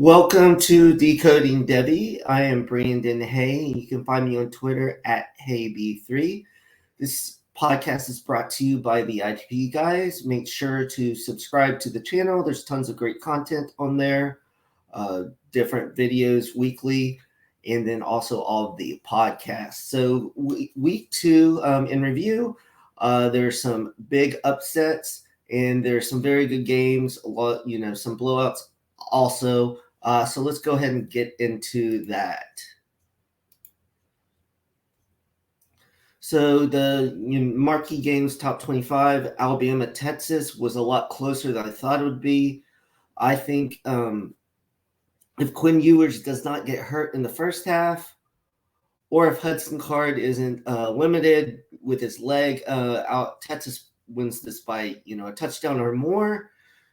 Welcome to Decoding Devy. I am Brandon Hay. You can find me on Twitter at HeyB3. This podcast is brought to you by the ITP guys. Make sure to subscribe to the channel. There's tons of great content on there, different videos weekly, and then also all of the podcasts. So week two in review, there's some big upsets and there's some very good games. A lot, some blowouts also. So let's go ahead and get into that. So the marquee games, top 25, Alabama, Texas was a lot closer than I thought it would be. I think if Quinn Ewers does not get hurt in the first half, or if Hudson Card isn't limited with his leg out, Texas wins this by a touchdown or more.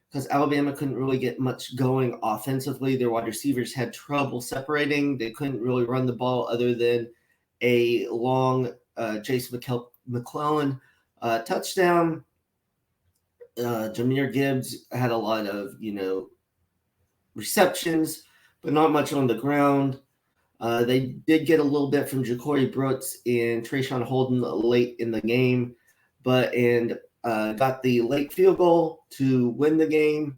Because Alabama couldn't really get much going offensively. Their wide receivers had trouble separating. They couldn't really run the ball other than a long Jason McClellan touchdown. Jahmyr Gibbs had a lot of, receptions, but not much on the ground. They did get a little bit from Ja'Cory Brooks and Trayshawn Holden late in the game, got the late field goal to win the game.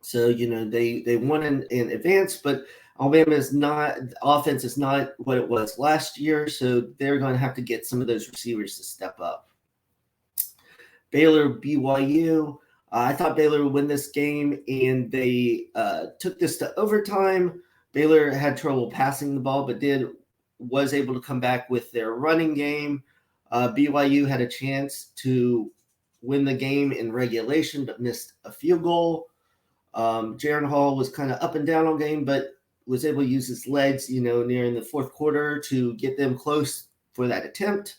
So, they won in advance, but Alabama's offense is not what it was last year. So they're going to have to get some of those receivers to step up. Baylor, BYU. I thought Baylor would win this game, and they took this to overtime. Baylor had trouble passing the ball, but was able to come back with their running game. BYU had a chance to win the game in regulation, but missed a field goal. Jaron Hall was kind of up and down on game, but was able to use his legs, near in the fourth quarter to get them close for that attempt,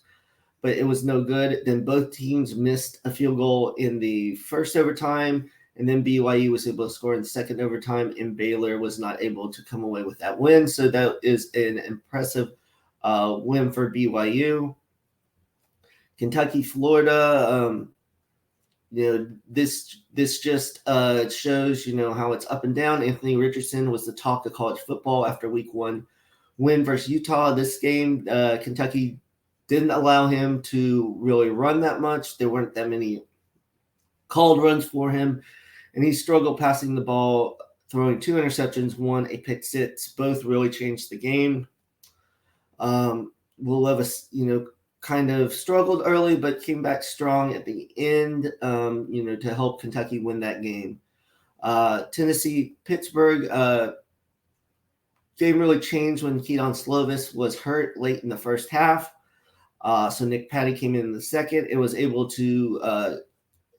but it was no good. Then both teams missed a field goal in the first overtime, and then BYU was able to score in the second overtime, and Baylor was not able to come away with that win. So that is an impressive win for BYU. Kentucky, Florida, this just shows, how it's up and down. Anthony Richardson was the talk of college football after week one win versus Utah. This game, Kentucky didn't allow him to really run that much. There weren't that many called runs for him, and he struggled passing the ball, throwing 2 interceptions, 1 a pick six. Both really changed the game. Will Levis, kind of struggled early, but came back strong at the end, to help Kentucky win that game. Tennessee, Pittsburgh, game really changed when Keaton Slovis was hurt late in the first half. So Nick Patty came in the second. It was able to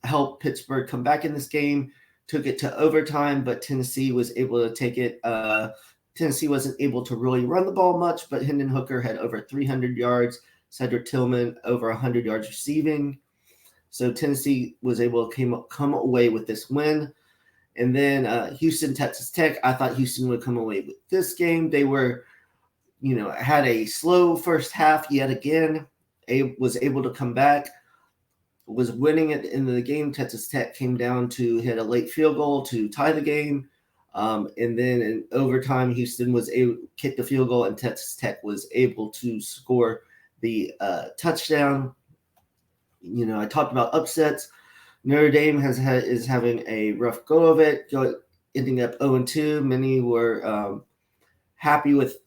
help Pittsburgh come back in this game, took it to overtime, but Tennessee was able to take it. Tennessee wasn't able to really run the ball much, but Hendon Hooker had over 300 yards. Cedric Tillman over 100 yards receiving. So Tennessee was able to come away with this win. And then Houston, Texas Tech, I thought Houston would come away with this game. They were, had a slow first half yet again. Was able to come back, was winning at the end of the game. Texas Tech came down to hit a late field goal to tie the game. And then in overtime, Houston was able to kick the field goal, and Texas Tech was able to score the touchdown. I talked about upsets. Notre Dame is having a rough go of it, ending up 0-2. Many were happy with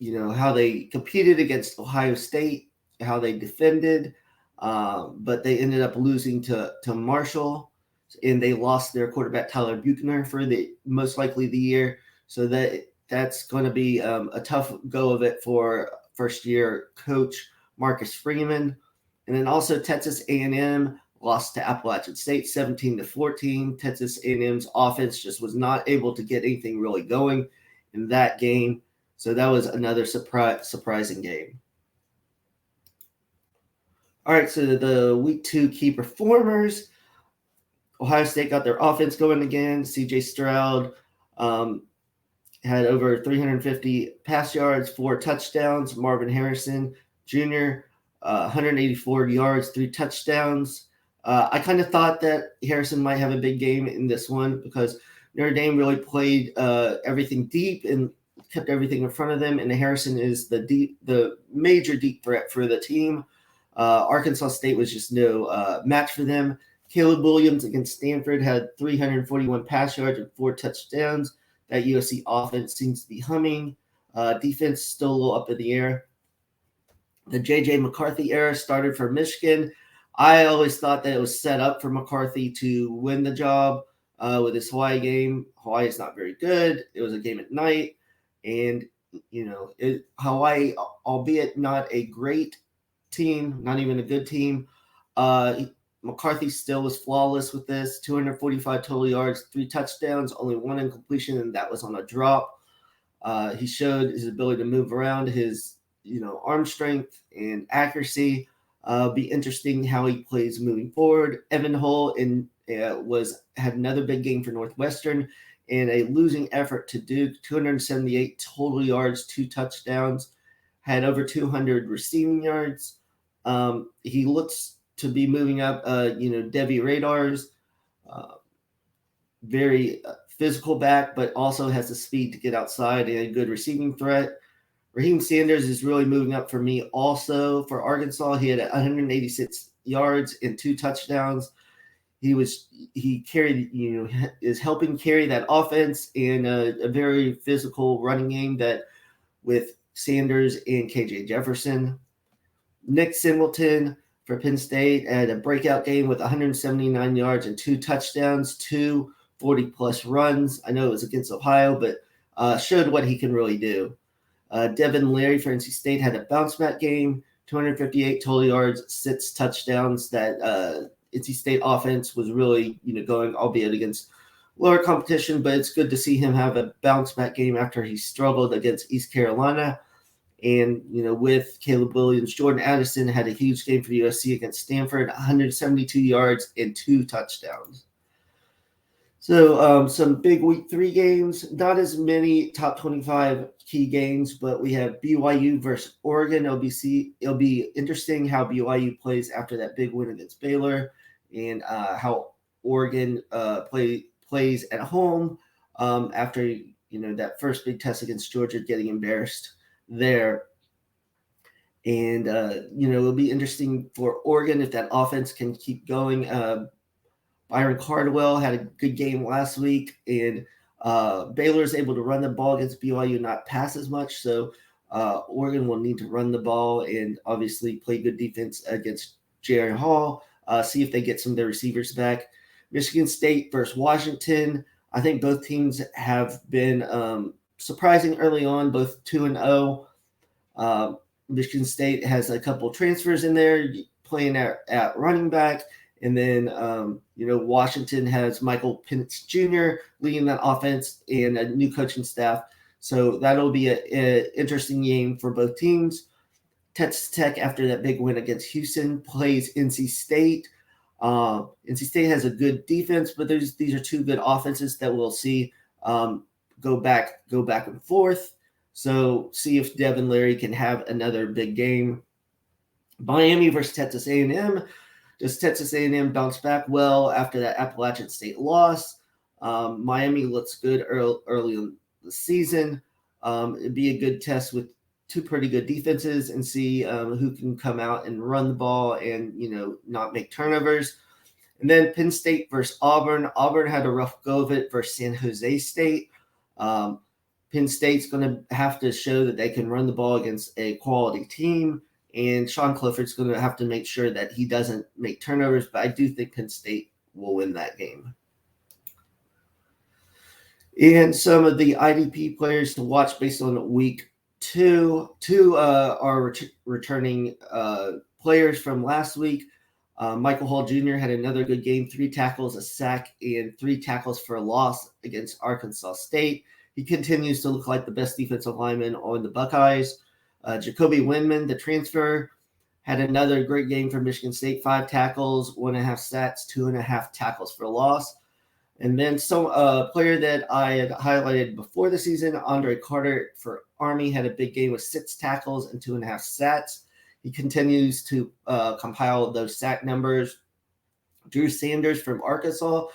how they competed against Ohio State, how they defended, but they ended up losing to Marshall, and they lost their quarterback Tyler Buchner for the most likely the year. So that's going to be a tough go of it for first-year coach Marcus Freeman. And then also Texas A&M lost to Appalachian State 17-14. Texas A&M's offense just was not able to get anything really going in that game. So that was another surprising game. All right, so the week 2 key performers. Ohio State got their offense going again. C.J. Stroud had over 350 pass yards, 4 touchdowns. Marvin Harrison Jr., 184 yards, 3 touchdowns. I kind of thought that Harrison might have a big game in this one because Notre Dame really played everything deep and kept everything in front of them. And Harrison is the major deep threat for the team. Arkansas State was just no match for them. Caleb Williams against Stanford had 341 pass yards and 4 touchdowns. That USC offense seems to be humming. Defense still a little up in the air. The J.J. McCarthy era started for Michigan. I always thought that it was set up for McCarthy to win the job with his Hawaii game. Hawaii is not very good. It was a game at night. And, Hawaii, albeit not a great team, not even a good team, McCarthy still was flawless with this. 245 total yards, 3 touchdowns, only 1 incompletion, and that was on a drop. He showed his ability to move around, his arm strength and accuracy. Be interesting how he plays moving forward. Evan Hull had another big game for Northwestern in a losing effort to Duke. 278 total yards, 2 touchdowns, had over 200 receiving yards. He looks to be moving up, Devy radars. Very physical back, but also has the speed to get outside and a good receiving threat. Raheem Sanders is really moving up for me also. For Arkansas, he had 186 yards and 2 touchdowns. He carried, is helping carry that offense in a very physical running game that with Sanders and KJ Jefferson. Nick Singleton for Penn State had a breakout game with 179 yards and 2 touchdowns, 2 40-plus runs. I know it was against Ohio, but showed what he can really do. Devin Leary for NC State had a bounce-back game, 258 total yards, 6 touchdowns. That NC State offense was really, going, albeit against lower competition, but it's good to see him have a bounce-back game after he struggled against East Carolina. And, with Caleb Williams, Jordan Addison had a huge game for USC against Stanford, 172 yards and 2 touchdowns. So some big week 3 games, not as many top 25 key games, but we have BYU versus Oregon. It'll be interesting how BYU plays after that big win against Baylor and how Oregon plays at home after, that first big test against Georgia, getting embarrassed there. And, it'll be interesting for Oregon if that offense can keep going. Byron Cardwell had a good game last week, and Baylor is able to run the ball against BYU, not pass as much. So Oregon will need to run the ball and obviously play good defense against Jaren Hall, see if they get some of their receivers back. Michigan State versus Washington. I think both teams have been surprising early on, both 2-0. Michigan State has a couple transfers in there playing at running back. And then, Washington has Michael Penix Jr. leading that offense and a new coaching staff. So that'll be an interesting game for both teams. Texas Tech, after that big win against Houston, plays NC State. NC State has a good defense, but these are 2 good offenses that we'll see go back and forth. So see if Devin Leary can have another big game. Miami versus Texas A&M. Does Texas A&M bounce back well after that Appalachian State loss? Miami looks good early in the season. It'd be a good test with 2 pretty good defenses and see who can come out and run the ball and, not make turnovers. And then Penn State versus Auburn. Auburn had a rough go of it versus San Jose State. Penn State's going to have to show that they can run the ball against a quality team. And Sean Clifford's going to have to make sure that he doesn't make turnovers, but I do think Penn State will win that game. And some of the IDP players to watch based on week 2. 2 are returning players from last week. Michael Hall Jr. had another good game, 3 tackles, a sack, and 3 tackles for a loss against Arkansas State. He continues to look like the best defensive lineman on the Buckeyes. Jacoby Windman, the transfer, had another great game for Michigan State, 5 tackles, 1.5 sacks, 2.5 tackles for a loss. And then a player that I had highlighted before the season, Andre Carter for Army, had a big game with 6 tackles and 2.5 sacks. He continues to compile those sack numbers. Drew Sanders from Arkansas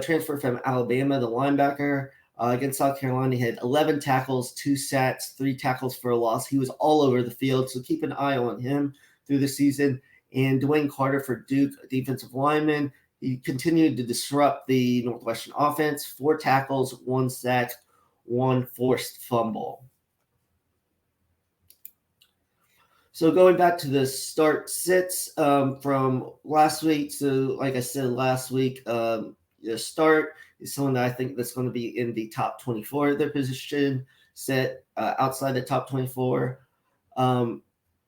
transfer from Alabama, the linebacker. Against South Carolina, he had 11 tackles, 2 sacks, 3 tackles for a loss. He was all over the field, so keep an eye on him through the season. And Dwayne Carter for Duke, defensive lineman. He continued to disrupt the Northwestern offense. 4 tackles, 1 sack, 1 forced fumble. So going back to the start sits from last week. So like I said last week, the start is someone that I think that's going to be in the top 24 of their position set outside the top 24.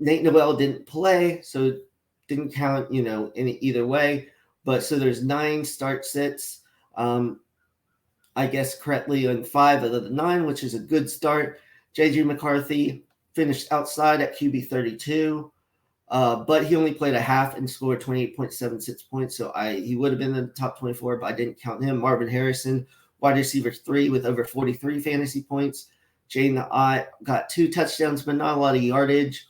Nate Noel didn't play, so didn't count, in either way. But so there's 9 start sits. I guess correctly on 5 of the 9, which is a good start. J.J. McCarthy finished outside at QB 32, but he only played a half and scored 28.76 points. So he would have been in the top 24, but I didn't count him. Marvin Harrison, wide receiver 3 with over 43 fantasy points. Jaden Ott got 2 touchdowns, but not a lot of yardage.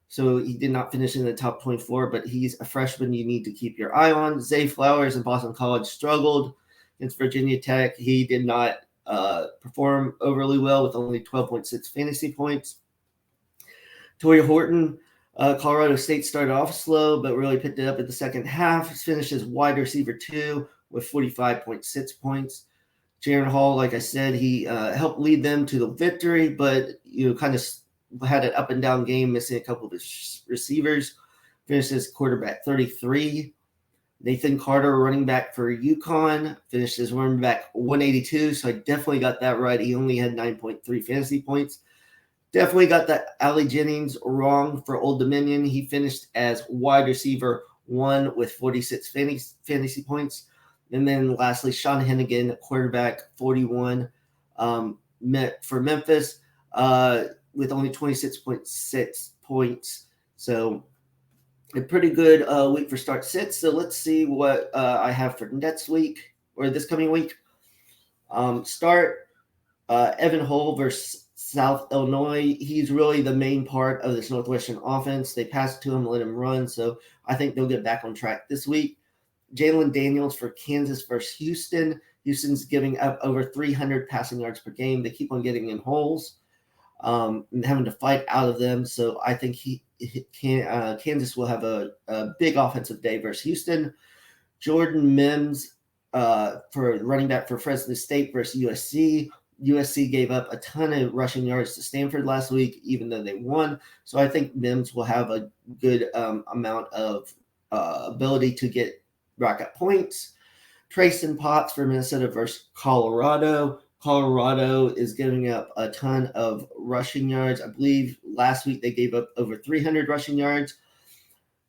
So he did not finish in the top 24, but he's a freshman you need to keep your eye on. Zay Flowers in Boston College struggled against Virginia Tech. He did not perform overly well with only 12.6 fantasy points. Tory Horton, Colorado State started off slow, but really picked it up in the second half. Finished as wide receiver 2 with 45.6 points. Jaron Hall, like I said, he helped lead them to the victory, but kind of had an up and down game, missing a couple of his receivers. Finished as quarterback 33. Nathan Carter, running back for UConn, finished as running back 182, so I definitely got that right. He only had 9.3 fantasy points. Definitely got that Ali Jennings wrong for Old Dominion. He finished as wide receiver 1 with 46 fantasy points. And then lastly, Sean Hennigan, quarterback 41 for Memphis with only 26.6 points. So a pretty good week for start sits. So let's see what I have for next week or this coming week. Start Evan Hull versus South Illinois. He's really the main part of this Northwestern offense. They pass it to him, let him run. So I think they'll get back on track this week. Jalen Daniels for Kansas versus Houston. Houston's giving up over 300 passing yards per game. They keep on getting in holes and having to fight out of them. So I think Kansas will have a big offensive day versus Houston. Jordan Mims for running back for Fresno State versus USC. USC gave up a ton of rushing yards to Stanford last week, even though they won. So I think Mims will have a good amount of ability to rack up points. Trayson Potts for Minnesota versus Colorado. Colorado is giving up a ton of rushing yards. I believe last week they gave up over 300 rushing yards.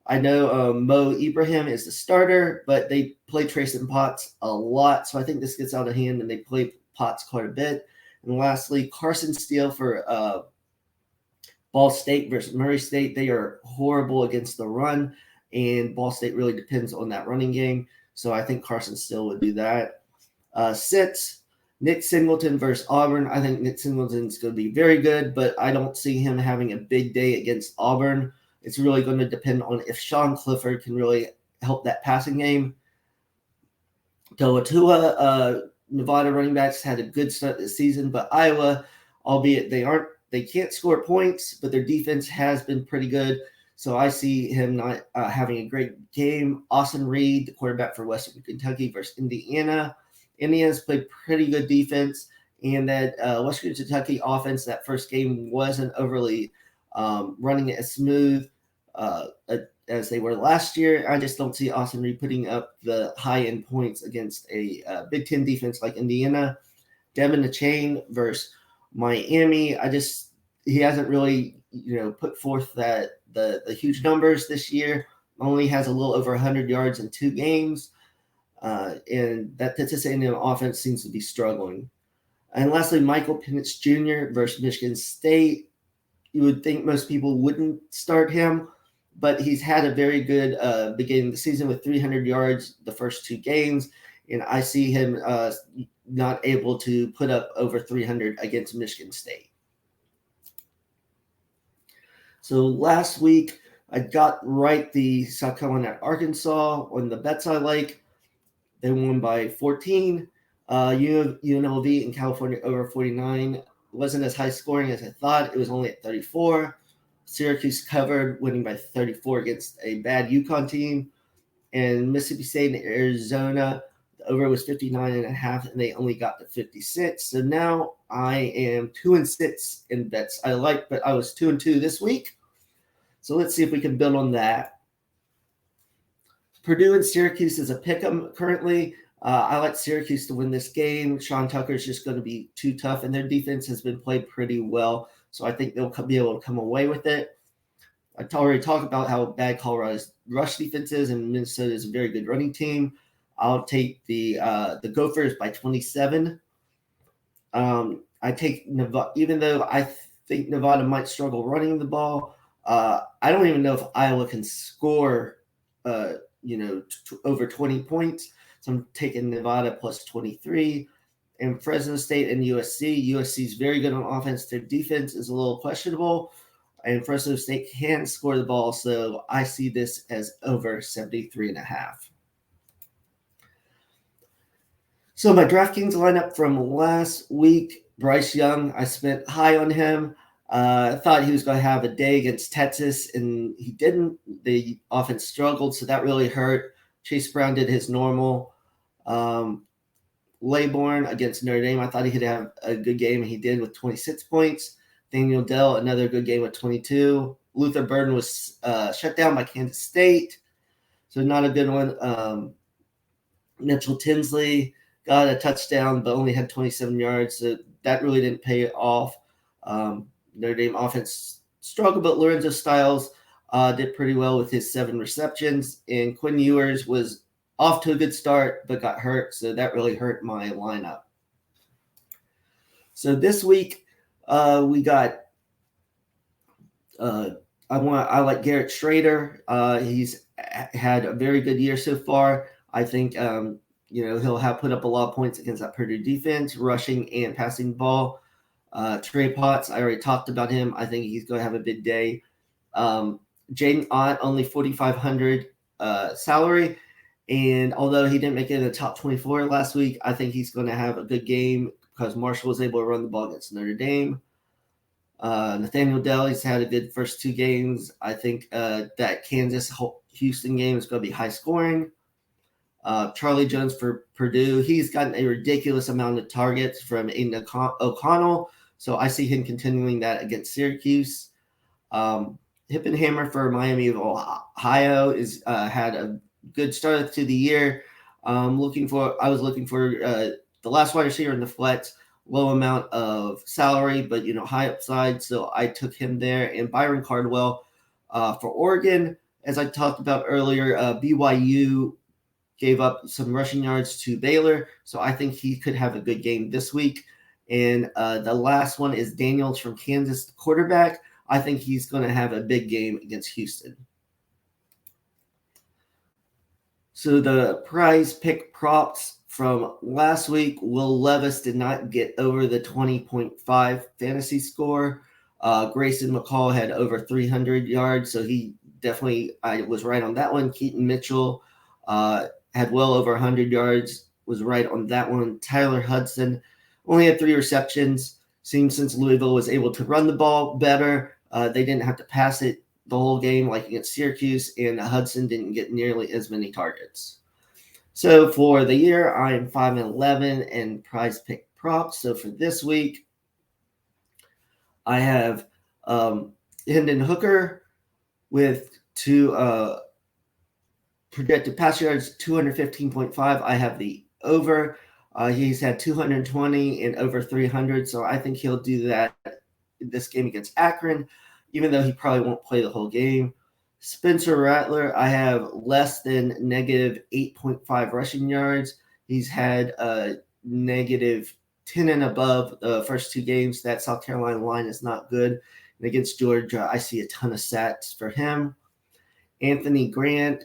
I know Mo Ibrahim is the starter, but they play Trayson Potts a lot. So I think this gets out of hand, and they play Potts quite a bit. And lastly, Carson Steele for Ball State versus Murray State. They are horrible against the run, and Ball State really depends on that running game. So I think Carson Steele would do that. Sits, Nick Singleton versus Auburn. I think Nick Singleton's going to be very good, but I don't see him having a big day against Auburn. It's really going to depend on if Sean Clifford can really help that passing game. Toa Nevada running backs had a good start this season, but Iowa, albeit they can't score points, but their defense has been pretty good. So I see him not having a great game. Austin Reed, the quarterback for Western Kentucky versus Indiana. Indiana's played pretty good defense, and that Western Kentucky offense, that first game wasn't overly running it as smooth as they were last year. I just don't see Austin Reed putting up the high-end points against a Big Ten defense like Indiana. Devin Achane versus Miami. He hasn't really put forth that the huge numbers this year. Only has a little over 100 yards in 2 games. And that Texas A&M offense seems to be struggling. And lastly, Michael Penix Jr. versus Michigan State. You would think most people wouldn't start him, but he's had a very good beginning of the season with 300 yards the first 2 games, and I see him not able to put up over 300 against Michigan State. So last week, I got right the South Carolina at Arkansas on the bets I like. They won by 14. UNLV in California over 49 wasn't as high scoring as I thought. It was only at 34. Syracuse covered, winning by 34 against a bad UConn team. And Mississippi State and Arizona, the over was 59.5, and they only got to 56. So now I am 2-6 in bets I like, but I was 2-2 this week. So let's see if we can build on that. Purdue and Syracuse is a pick 'em currently. I like Syracuse to win this game. Sean Tucker is just going to be too tough, and their defense has been played pretty well. So I think they'll be able to come away with it. I already talked about how bad Colorado's rush defense is, and Minnesota is a very good running team. I'll take the Gophers by 27. I take Nevada, even though I think Nevada might struggle running the ball. I don't even know if Iowa can score, over 20 points. So I'm taking Nevada plus 23. And Fresno State and USC. USC is very good on offense. Their defense is a little questionable. And Fresno State can score the ball. So I see this as over 73.5. So my DraftKings lineup from last week, Bryce Young, I spent high on him. I thought he was going to have a day against Texas, and he didn't. The offense struggled, so that really hurt. Chase Brown did his normal. Laybourne against Notre Dame, I thought he could have a good game, and he did with 26 points. Daniel Dell, another good game with 22. Luther Burden was shut down by Kansas State, so not a good one. Mitchell Tinsley got a touchdown, but only had 27 yards, so that really didn't pay off. Notre Dame offense struggled, but Lorenzo Styles did pretty well with his 7 receptions, and Quinn Ewers was off to a good start, but got hurt, so that really hurt my lineup. So this week, we got I like Garrett Schrader. He's had a very good year so far. I think he'll have put up a lot of points against that Purdue defense, rushing and passing the ball. Trey Potts, I already talked about him. I think he's going to have a big day. Jaden Ott, only 4,500 salary. And although he didn't make it in the top 24 last week, I think he's going to have a good game because Marshall was able to run the ball against Notre Dame. Nathaniel Dell, he's had a good first 2 games. I think that Kansas-Houston game is going to be high scoring. Charlie Jones for Purdue, he's gotten a ridiculous amount of targets from Aiden O'Connell, so I see him continuing that against Syracuse. Hippenhammer for Miami of Ohio is had a good start to the year. I was looking for the last wide receiver in the flex, low amount of salary, but high upside. So I took him there. And Byron Cardwell for Oregon, as I talked about earlier, BYU gave up some rushing yards to Baylor, so I think he could have a good game this week. And the last one is Daniels from Kansas, the quarterback. I think he's going to have a big game against Houston. So the prize pick props from last week, Will Levis did not get over the 20.5 fantasy score. Grayson McCall had over 300 yards, so I was right on that one. Keaton Mitchell had well over 100 yards, was right on that one. Tyler Hudson only had 3 receptions. Seems since Louisville was able to run the ball better, they didn't have to pass it the whole game like against Syracuse, and Hudson didn't get nearly as many targets. So for the year, I am 5-11 in prize pick props. So for this week, I have Hendon Hooker with 2 projected pass yards, 215.5. I have the over. He's had 220 and over 300, so I think he'll do that this game against Akron, even though he probably won't play the whole game. Spencer Rattler, I have less than negative 8.5 rushing yards. He's had negative 10 and above the first 2 games. That South Carolina line is not good. And against Georgia, I see a ton of stats for him. Anthony Grant,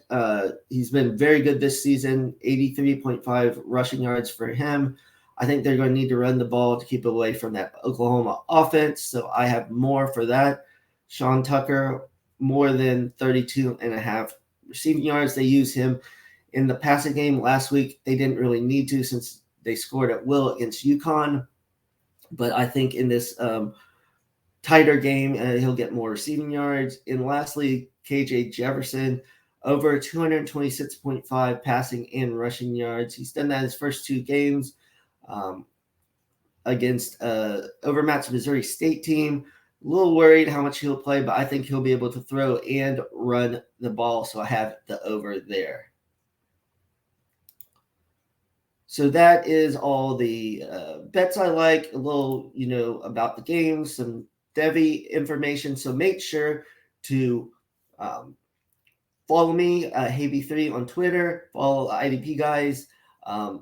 he's been very good this season, 83.5 rushing yards for him. I think they're going to need to run the ball to keep away from that Oklahoma offense, so I have more for that. Sean Tucker, more than 32.5 receiving yards. They use him in the passing game last week. They didn't really need to since they scored at will against UConn. But I think in this tighter game, he'll get more receiving yards. And lastly, KJ Jefferson, over 226.5 passing and rushing yards. He's done that his first 2 games against overmatched Missouri State team. A little worried how much he'll play, but I think he'll be able to throw and run the ball, so I have the over there. So that is all the bets I like, a little, about the game, some Devy information. So make sure to follow me, Havy3 on Twitter, follow IDP guys,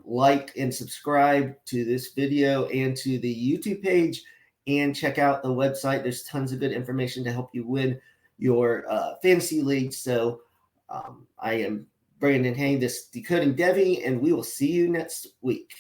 like and subscribe to this video and to the YouTube page, and check out the website. There's tons of good information to help you win your fantasy league. So I am Brandon Hayne, this Decoding Devy, and we will see you next week.